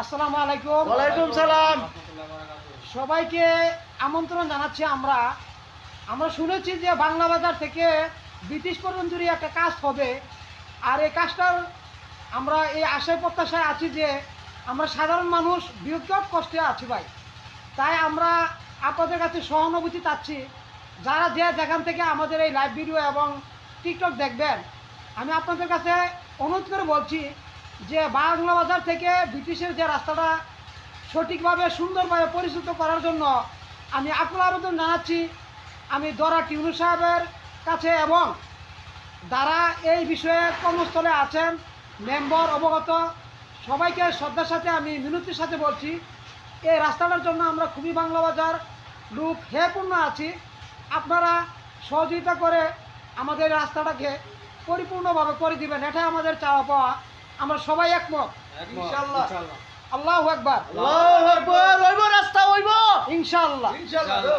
আসসালামু আলাইকুম। ওয়ালাইকুম সালাম। সবাইকে আমন্ত্রণ জানাচ্ছি। আমরা শুনেছি যে বাংলা বাজার থেকে ব্রিটিশ পর্যন্তই একটা কাজ হবে, আর এই কাজটার আমরা এই আশায় প্রত্যাশায় আছি যে আমরা সাধারণ মানুষ বৃহৎ কষ্টে আছি ভাই। তাই আমরা আপনাদের কাছে সহানুভূতি চাচ্ছি। যারা যেখান থেকে আমাদের এই লাইভ ভিডিও এবং টিকটক দেখবেন, আমি আপনাদের কাছে অনুরোধ করে বলছি যে বাংলা বাজার থেকে ব্রিটিশের যে রাস্তাটা সঠিকভাবে সুন্দরভাবে পরিচিত করার জন্য আমি আকুল আবেদন জানাচ্ছি। আমি দরা টিউনু সাহেবের কাছে এবং যারা এই বিষয়ে কর্মস্থলে আছেন মেম্বার অবগত সবাইকে শ্রদ্ধার সাথে আমি মিনতির সাথে বলছি, এই রাস্তাটার জন্য আমরা খুবই বাংলা বাজার লোক হেপূর্ণ আছি। আপনারা সহযোগিতা করে আমাদের রাস্তাটাকে পরিপূর্ণভাবে করে দিবেন, এটাই আমাদের চাওয়া পাওয়া। আমরা সবাই একমত ইনশাআল্লাহ। আল্লাহু আকবার। আল্লাহু আকবার। হইব রাস্তা হইব ইনশাআল্লাহ। ইনশাআল্লাহ।